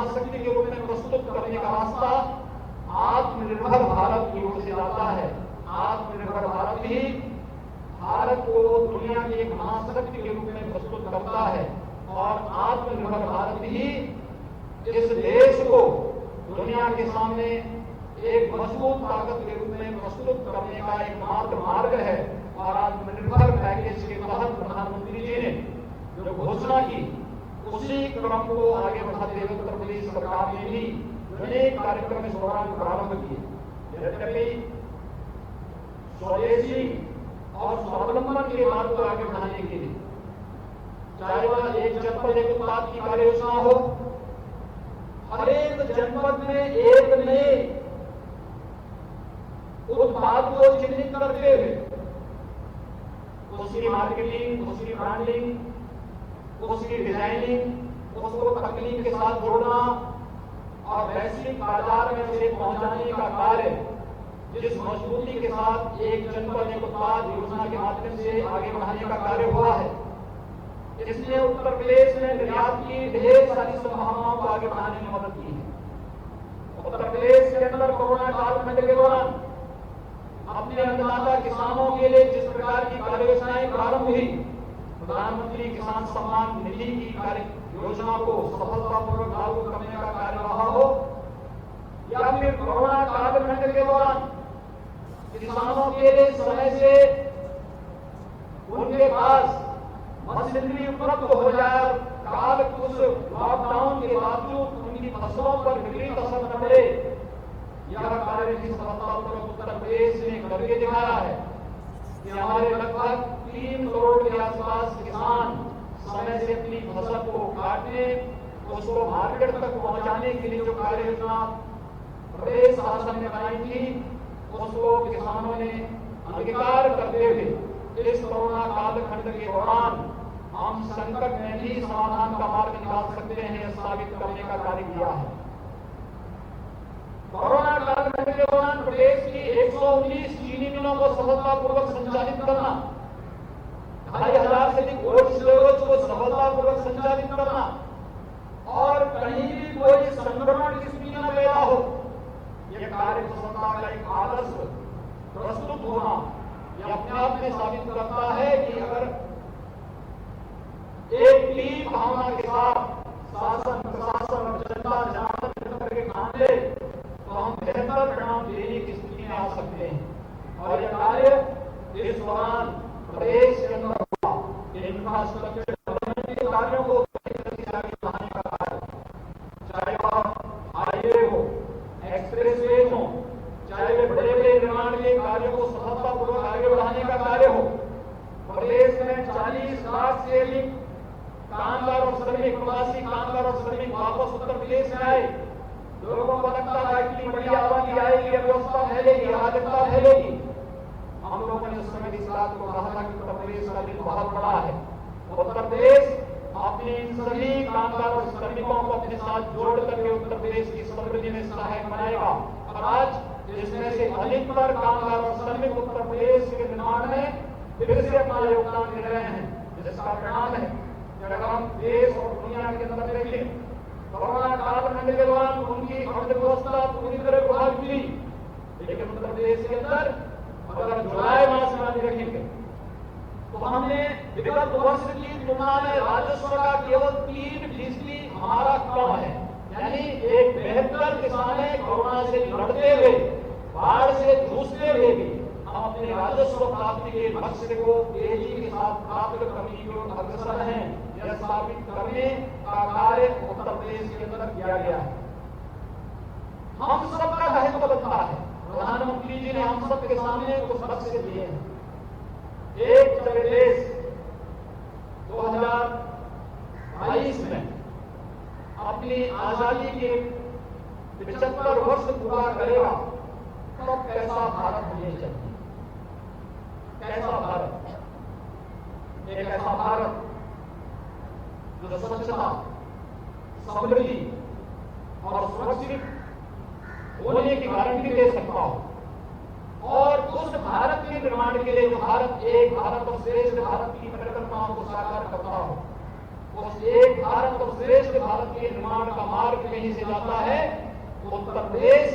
महाशक्ति के रूप में प्रस्तुत करने का रास्ता आत्मनिर्भर भारत की ओर से जाता है। आत्मनिर्भर भारत ही भारत को दुनिया की एक महाशक्ति के रूप में प्रस्तुत करता है और आत्मनिर्भर भारत ही इस देश को दुनिया के सामने एक मजबूत ताकत के रूप में प्रस्तुत करने का एकमात्र मार्ग है। और आत्मनिर्भर पैकेज के तहत प्रधानमंत्री जी ने जो घोषणा की, उसी क्रम को आगे बढ़ाते हुए उत्तर प्रदेश सरकार ने भी अनेक कार्यक्रम इस दौरान प्रारंभ किए। यद्यपि स्वदेशी और स्वावलंबन के मार्ग को आगे बढ़ाने के लिए, चाहे वह एक जनपद एक उत्पाद की कार्य योजना हो, हर एक जनपद में एक नए उत्पाद को चिन्हित करते हुए उसकी मार्केटिंग, उसकी ब्रांडिंग, उसकी डिजाइनिंग, उसको तकनीक के साथ जोड़ना और वैश्विक बाजार में उसे पहुंचाने का कार्य जिस मजबूती के साथ एक जनपद एक उत्पाद योजना के माध्यम से आगे बढ़ाने का कार्य हुआ है, इसने उत्तर प्रदेश में निर्यात की ढेर सारी संभावनाओं को आगे बढ़ाने में मदद की है। उत्तर प्रदेश के अंदर कोरोना कालखंड के दौरान अपने अन्नदाता किसानों के लिए जिस प्रकार की कार्य योजनाएं प्रारंभ हुई, प्रधानमंत्री किसान सम्मान निधि की कार्य योजना को सफलतापूर्वक लागू करने का कार्य रहा हो, या फिर कोरोना कालखंड के दौरान किसानों के लिए समय से उनके पास मशीनरी उपलब्ध हो जाए, काल कुछ लॉकडाउन के बावजूद उनकी फसलों पर विपरीत असर न पड़े, यह कार्य भी सफलतापूर्वक उत्तर प्रदेश ने करके दिखाया है कि हमारे लगभग 3 करोड़ के आसपास किसान समय से अपनी फसल को काटने, उसको मार्केट तक पहुंचाने के लिए जो कार्य योजना प्रदेश शासन ने बनाई थी, उसको किसानों ने अंगीकार करते हुए इस कोरोना कालखंड के दौरान हम संकट में भी समाधान का मार्ग निकाल सकते हैं, साबित करने का कार्य किया है। कोरोना कालखंड के दौरान प्रदेश की 119 चीनी मिलों को सफलतापूर्वक संचालित करना, 2500 से अधिक कोल्ड स्टोरेज को सफलतापूर्वक संचालित करना और कहीं भी कोई संक्रमण की स्थिति न पैदा हो, यह कार्य सफलता का एक आदर्श प्रस्तुत होना, यह अपने आप में साबित करता है कि अगर एक टीम भावना के साथ शासन प्रशासन और जनता जनार्दन करके काम ले तो हम बेहतर परिणाम देने की स्थिति में आ सकते हैं। और यह कार्य इस दौरान प्रदेश के अंदर हुआ, इंफ्रास्ट्रक्चर डेवलपमेंट के कार्यों को आगे बढ़ाने का कार्य, चाहे वह हाईवे हो, एक्सप्रेसवे हो, चाहे वे बड़े बड़े निर्माण के कार्यों को सफलतापूर्वक आगे बढ़ाने का कार्य हो। प्रदेश में 40 लाख से अधिक कामगार और श्रमिक, प्रवासी कामगार और श्रमिक वापस उत्तर प्रदेश में आए। लोगों को लगता था इतनी बड़ी आबादी आएगी, अव्यवस्था फैलेगी, अराजकता फैलेगी। हम लोगों ने उस समय इस बात को कहा था कि उत्तर प्रदेश का दिल बहुत बड़ा है। उत्तर प्रदेश अपने इन सभी कामगार और श्रमिकों को अपने साथ जोड़ करके उत्तर प्रदेश की समृद्धि में सहायक बनाएगा। और आज इसमें से अधिकतर कामगार और श्रमिक उत्तर प्रदेश के निर्माण में फिर से अपना योगदान दे रहे हैं, जिसका परिणाम है अगर हम देश और दुनिया के अंदर देखें, कोरोना कालखंड के दौरान उनकी अर्थव्यवस्था पूरी तरह प्रभावित हुई, लेकिन उत्तर प्रदेश के अंदर अगर जुलाई मास में हम देखेंगे तो हमने विगत वर्ष की तुलना में राजस्व का केवल 3% हमारा कम है। यानी एक बेहतर किसान है, कोरोना से लड़ते हुए, बाढ़ से जूझते हुए भी हम अपने राजस्व प्राप्ति के लक्ष्य को तेजी के साथ प्राप्त करने की ओर अग्रसर हैं। यह साबित करने का कार्य उत्तर प्रदेश के अंदर किया गया है। हम सबका दायित्व बनता है। प्रधानमंत्री जी ने हम सबके सामने कुछ लक्ष्य दिए हैं। एक देश 2022 में अपनी आजादी के 75 वर्ष पूरा करेगा, तो कैसा भारत होना चाहिए? कैसा भारत? एक ऐसा भारत जो स्वच्छता, समृद्धि और सुरक्षित होने की गारंटी दे सकता हो और उस भारत के निर्माण के लिए जो भारत एक भारत और श्रेष्ठ भारत की परिकल्पनाओं को साकार करता हो, उस एक भारत और श्रेष्ठ भारत के निर्माण का मार्ग कहीं से जाता है, उत्तर प्रदेश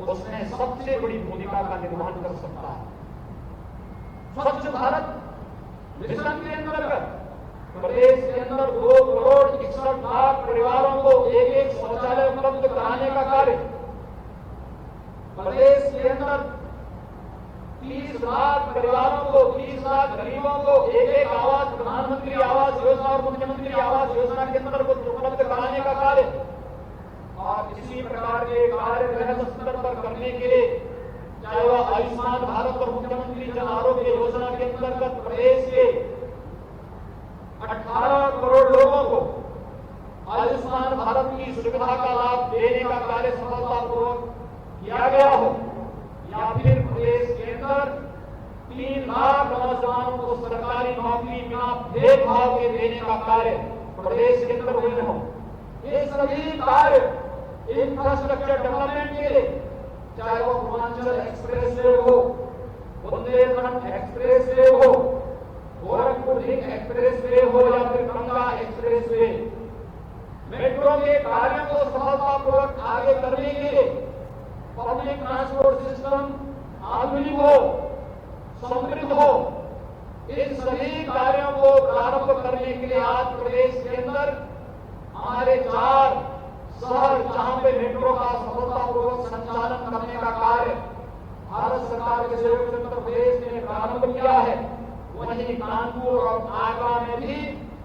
उसमें सबसे बड़ी भूमिका का निर्वहन कर सकता है। स्वच्छ भारत मिशन के अंतर्गत प्रदेश के अंदर 2,61,00,000 परिवारों को एक शौचालय उपलब्ध कराने का कार्य, प्रदेश के अंदर 30 लाख परिवारों को, 30 लाख गरीबों को एक आवास, प्रधानमंत्री आवास योजना और मुख्यमंत्री आवास योजना के अंदर उपलब्ध कराने का कार्य, और इसी प्रकार के कार्य वृहद स्तर पर करने के लिए चाहे वह आयुष्मान भारत और मुख्यमंत्री जन आरोग्य योजना के अंतर्गत प्रदेश के 18 करोड़ लोगों को आयुष्मान भारत की सुविधा का लाभ देने का कार्य सफलतापूर्वक किया गया हो, या फिर प्रदेश के अंदर 3 लाख नौजवानों को सरकारी नौकरी बिना भेदभाव के देने का कार्य प्रदेश के अंदर हुए हो। ये सभी कार्य इंफ्रास्ट्रक्चर डेवलपमेंट के लिए, चाहे वो पूर्वांचल एक्सप्रेस वे हो, बुंदेलखंड एक्सप्रेस वे हो, गोरखपुर लिंक एक्सप्रेस वे हो, या फिर गंगा एक्सप्रेस वे, मेट्रो के कार्यों को सफलतापूर्वक आगे करने के लिए पब्लिक ट्रांसपोर्ट सिस्टम आधुनिक हो, समृद्ध हो, इन सभी कार्यों को प्रारंभ करने के लिए आज प्रदेश के अंदर हमारे 4 शहर जहां पे मेट्रो का सफलतापूर्वक संचालन करने का कार्य भारत सरकार के सहयोग से उत्तर प्रदेश ने प्रारंभ किया है, वहीं कानपुर और आगरा में भी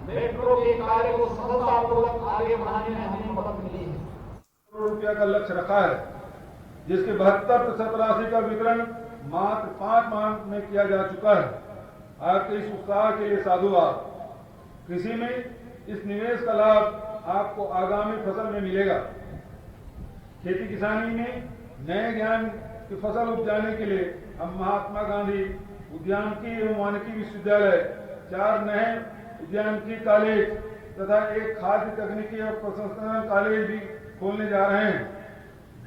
मेट्रो के कार्य को सफलतापूर्वक आगे बढ़ाने में हमें मदद मिली है। करोड़ रुपया का लक्ष्य रखा है, जिसके 72% राशि का वितरण मात्र 5 माह में किया जा चुका है। आपके इस उत्साह के लिए साधुवाद। कृषि में इस निवेश का लाभ आपको आगामी फसल में मिलेगा। खेती किसानी में नए ज्ञान की फसल उपजाने के लिए हम महात्मा गांधी उद्यानिकी एवं वानिकी विश्वविद्यालय, 4 नए उद्यानिकी कॉलेज तथा 1 खाद्य तकनीकी और प्रसंस्करण कॉलेज भी खोलने जा रहे हैं।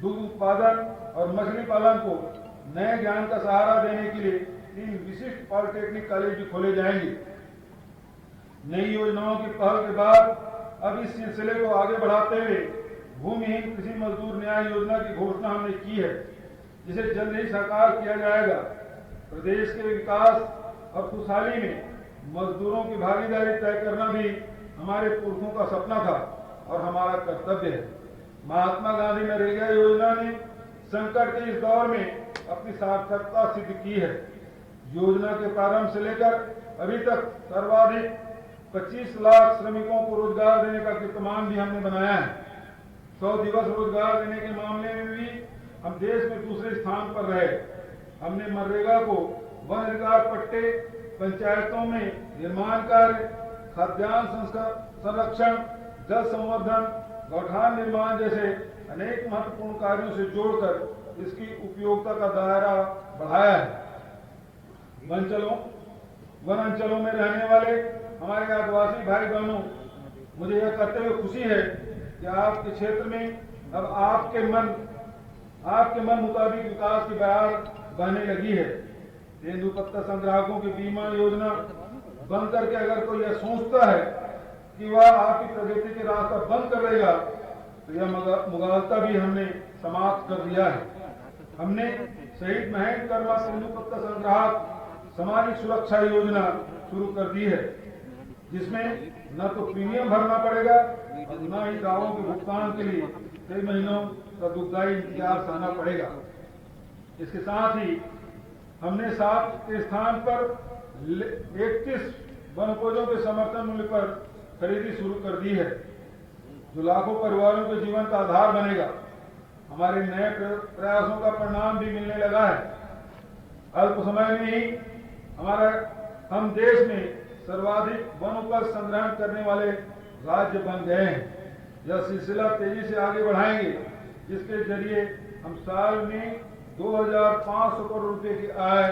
दूध उत्पादन और मछली पालन को नए ज्ञान का सहारा देने के लिए 3 विशिष्ट पॉलिटेक्निक कॉलेज भी खोले जाएंगे। नई योजनाओं की पहल के बाद अब इस सिलसिले को आगे बढ़ाते हुए भूमिहीन कृषि मजदूर न्याय योजना की घोषणा हमने की है, जिसे जल्द ही साकार किया जाएगा। प्रदेश के विकास और खुशहाली में मजदूरों की भागीदारी तय करना भी हमारे पुरखों का सपना था और हमारा कर्तव्य है। महात्मा गांधी नरेगा योजना ने संकट के इस दौर में अपनी सार्थकता सिद्ध की है। योजना के प्रारंभ से लेकर अभी तक सर्वाधिक 25 लाख श्रमिकों को रोजगार देने का कीर्तिमान भी हमने बनाया है। 100 दिवस रोजगार देने के मामले में भी हम देश में दूसरे स्थान पर रहे। हमने मनरेगा को वन अधिकार पट्टे, पंचायतों में निर्माण कार्य, खाद्यान्न संरक्षण, जल संवर्धन, गौठान निर्माण जैसे अनेक महत्वपूर्ण कार्यों से जोड़कर इसकी उपयोगिता का दायरा बढ़ाया है। वन अंचलों में रहने वाले हमारे आदिवासी भाई बहनों, मुझे यह कहते हुए खुशी है कि आपके क्षेत्र में अब आपके मन मुताबिक विकास की बहार बहने लगी है। तेंदुपत्ता संग्राहकों की बीमा योजना बंद करके अगर कोई यह सोचता है कि वह आपकी प्रगति के रास्ता बंद कर देगा, तो यह मुगालता भी हमने समाप्त कर दिया है। हमने शहीद महेंद्र कर्मा तेंदुपत्ता संग्राहक सामाजिक सुरक्षा योजना शुरू कर दी है, जिसमें न तो प्रीमियम भरना पड़ेगा और न ही दावों के भुगतान के लिए कई महीनों का दुखदायी इंतजार करना पड़ेगा। इसके साथ ही हमने 7 के स्थान पर 31 वनोपजों के समर्थन मूल्य पर खरीदी शुरू कर दी है, जो लाखों परिवारों के जीवन का आधार बनेगा। हमारे नए प्रयासों का परिणाम भी मिलने लगा है। अल्प समय में ही हम देश में सर्वाधिक वन उपज संग्रहण करने वाले राज्य बन गए हैं। यह सिलसिला तेजी से आगे बढ़ाएंगे, जिसके जरिए हम साल में 2500 करोड़ रुपए की आय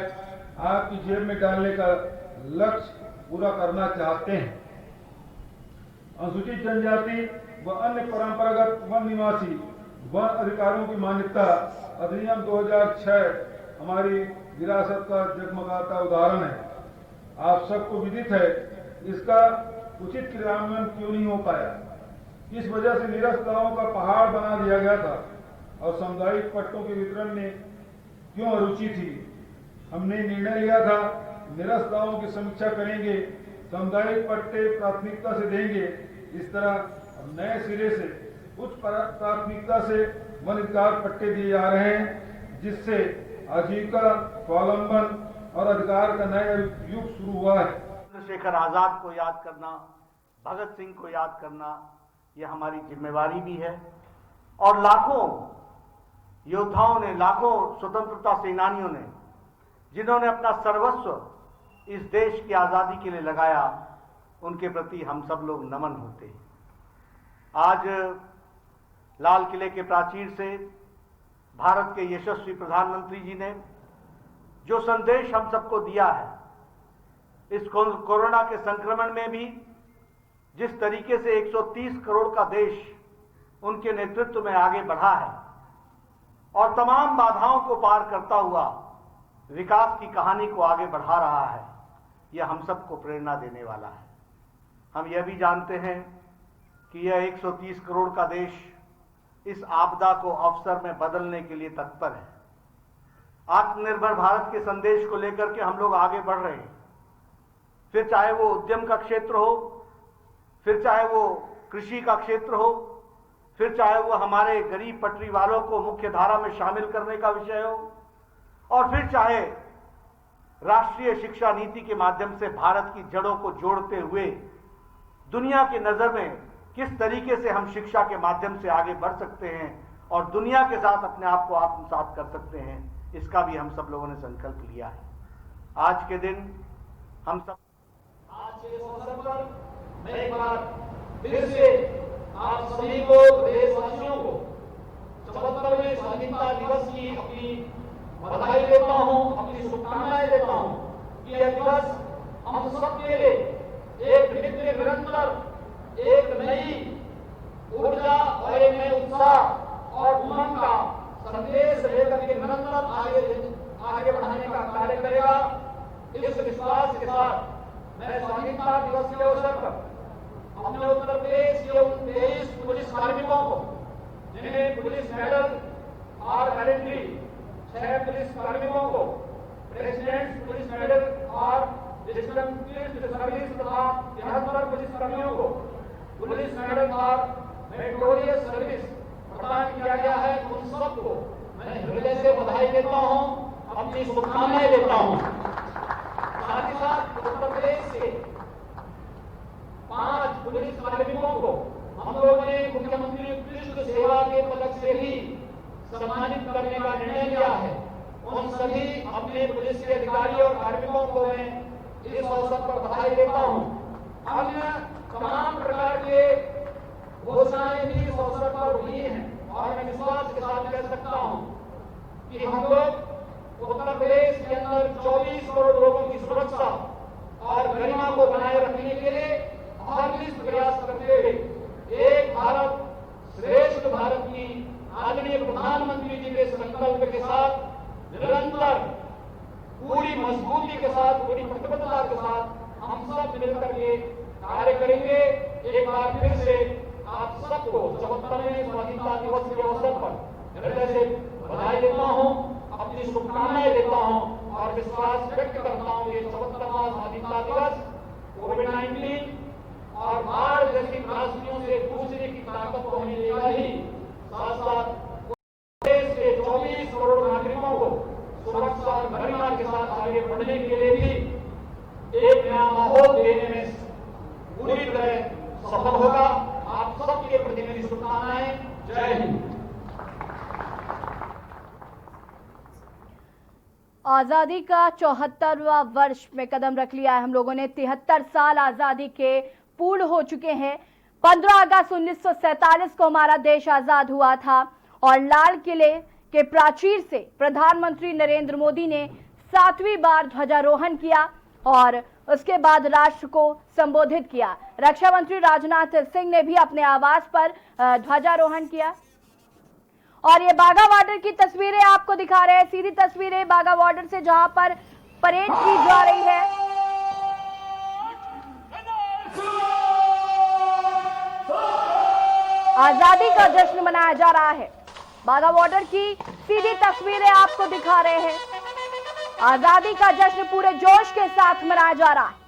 आपकी जेब में डालने का लक्ष्य पूरा करना चाहते हैं। अनुसूचित जनजाति व अन्य परंपरागत वन निवासी वन अधिकारियों की मान्यता अधिनियम 2006 हमारी विरासत का जगमगाता उदाहरण है। आप सबको विदित है, इसका उचित क्रियान्वयन क्यों नहीं हो पाया। इस वजह से निरस्तताओं का पहाड़ बना दिया गया था और सामुदायिक पट्टों के वितरण में क्यों अरुचि थी। हमने निर्णय लिया था निरस्तताओं की समीक्षा करेंगे, सामुदायिक पट्टे प्राथमिकता से देंगे। इस तरह अब नए सिरे से उच्च प्राथमिकता से वन अधिकार पट्टे दिए जा रहे हैं, जिससे आजीविका, स्वावलंबन और अधिकार का नया युग शुरू हुआ है। चंद्रशेखर आजाद को याद करना, भगत सिंह को याद करना, यह हमारी जिम्मेवारी भी है। और लाखों योद्धाओं ने, लाखों स्वतंत्रता सेनानियों ने, जिन्होंने अपना सर्वस्व इस देश की आजादी के लिए लगाया, उनके प्रति हम सब लोग नमन होते हैं। आज लाल किले के प्राचीर से भारत के यशस्वी प्रधानमंत्री जी ने जो संदेश हम सबको दिया है, इस कोरोना के संक्रमण में भी जिस तरीके से 130 करोड़ का देश उनके नेतृत्व में आगे बढ़ा है और तमाम बाधाओं को पार करता हुआ विकास की कहानी को आगे बढ़ा रहा है, यह हम सबको प्रेरणा देने वाला है। हम यह भी जानते हैं कि यह 130 करोड़ का देश इस आपदा को अवसर में बदलने के लिए तत्पर है। आत्मनिर्भर भारत के संदेश को लेकर के हम लोग आगे बढ़ रहे हैं। फिर चाहे वो उद्यम का क्षेत्र हो, फिर चाहे वो कृषि का क्षेत्र हो, फिर चाहे वो हमारे गरीब पटरी वालों को मुख्य धारा में शामिल करने का विषय हो, और फिर चाहे राष्ट्रीय शिक्षा नीति के माध्यम से भारत की जड़ों को जोड़ते हुए दुनिया की नजर में किस तरीके से हम शिक्षा के माध्यम से आगे बढ़ सकते हैं और दुनिया के साथ अपने आप को आत्मसात कर सकते हैं, इसका भी हम सब लोगों ने संकल्प लिया है। आज के दिन हम सब आज के अवसर पर मैं एक बार फिर से आप सभी को, देशवासियों को 74वें स्वाधीनता दिवस की अपनी बधाई देता हूं, अपनी शुभकामनाएं देता हूं कि यह दिवस हम सबके लिए एक नित्य निरंतर, एक नई ऊर्जा और एक नए उत्साह और उमंग का संदेश लेकर के निरंतर आगे बढ़ाने का कार्य करेगा। इस विश्वास के साथ मैं स्वाधीनता दिवस के अवसर पर अपने उत्तर प्रदेश के 23 पुलिस कार्मिकों को, जिन्हें पुलिस मेडल और वॉलंटरी 6 पुलिस कार्मिकों को प्रेसिडेंट पुलिस मेडल और डिस्टिंग्विश्ड सर्विस तथा 73 पुलिस कर्मियों को पुलिस मेडल और मेरिटोरियस सर्विस प्रदान किया गया है, उन सबको मैं हृदय से बधाई देता हूं, अपनी शुभकामनाएं देता हूं। साथ ही साथ उत्तर प्रदेश के 5 पुलिस कार्मिकों को हम लोगों ने मुख्यमंत्री उत्कृष्ट सेवा के पदक से भी सम्मानित करने का निर्णय लिया है। उन सभी अपने पुलिस के अधिकारी और कार्मिकों को मैं इस अवसर पर बधाई देता हूं। अन्य तमाम प्रकार के घोषणाएं भी इस अवसर पर हुई हैं और मैं विश्वास के साथ कह सकता हूं कि हम लोग उत्तर प्रदेश के अंदर 24 करोड़ लोगों की सुरक्षा और गरिमा को बनाए रखने के लिए हरगिज़ प्रयास करते हुए एक भारत श्रेष्ठ भारत की आदरणीय प्रधानमंत्री जी के संकल्प के साथ निरंतर पूरी मजबूती के साथ, पूरी प्रतिबद्धता के साथ हम सब मिलकर के कार्य करेंगे। एक बार फिर से आप सबको 74वें स्वाधीनता दिवस के अवसर पर हृदय से बधाई देता हूं, अपनी शुभकामनाएं देता हूं और विश्वास व्यक्त करता हूं कि 74वां स्वाधीनता दिवस कोविड-19 और बाढ़ जैसी त्रासदियों से जूझने की ताकत को हमें देगा ही, साथ साथ देश के 24 करोड़ नागरिकों को सुरक्षा और गरिमा के साथ आगे बढ़ने के लिए भी एक नया माहौल देने में पूरी तरह सफल होगा। आप सबके प्रति मेरी शुभकामनाएं। जय हिंद। आजादी का 74वां वर्ष में कदम रख लिया है हम लोगों ने। 73 साल आजादी के पूर्ण हो चुके हैं। 15 अगस्त 1947 को हमारा देश आजाद हुआ था और लाल किले के प्राचीर से प्रधानमंत्री नरेंद्र मोदी ने 7वीं बार ध्वजारोहण किया और उसके बाद राष्ट्र को संबोधित किया। रक्षा मंत्री राजनाथ सिंह ने भी अपने आवास पर ध्वजारोहण किया। और ये बाघा बॉर्डर की तस्वीरें आपको दिखा रहे हैं, सीधी तस्वीरें बाघा बॉर्डर से जहां पर परेड की जा रही है। आजादी का जश्न मनाया जा रहा है। बाघा बॉर्डर की सीधी तस्वीरें आपको दिखा रहे हैं। आजादी का जश्न पूरे जोश के साथ मनाया जा रहा है।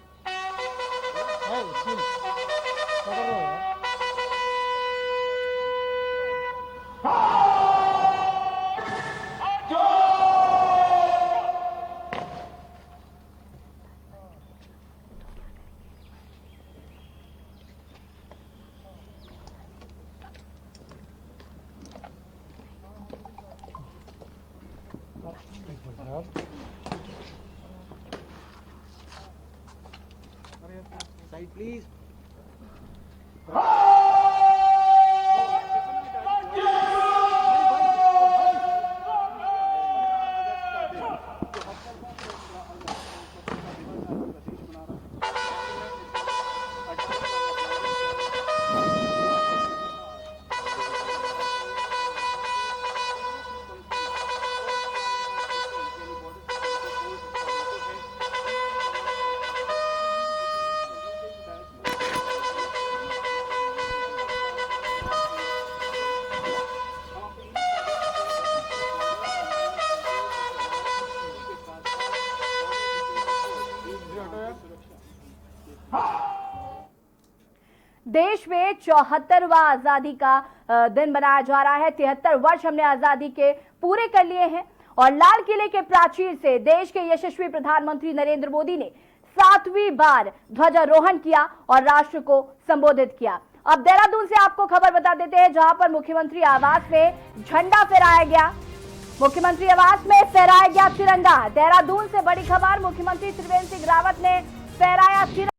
Side please. देश में 74वां आजादी का दिन मनाया जा रहा है। 73 वर्ष हमने आजादी के पूरे कर लिए हैं और लाल किले के प्राचीर से देश के यशस्वी प्रधानमंत्री नरेंद्र मोदी ने 7वीं बार ध्वजारोहण किया और राष्ट्र को संबोधित किया। अब देहरादून से आपको खबर बता देते हैं, जहां पर मुख्यमंत्री आवास में झंडा फहराया गया। मुख्यमंत्री आवास में फहराया गया तिरंगा। देहरादून से बड़ी खबर, मुख्यमंत्री त्रिवेंद्र सिंह रावत ने फहराया तिरंगा।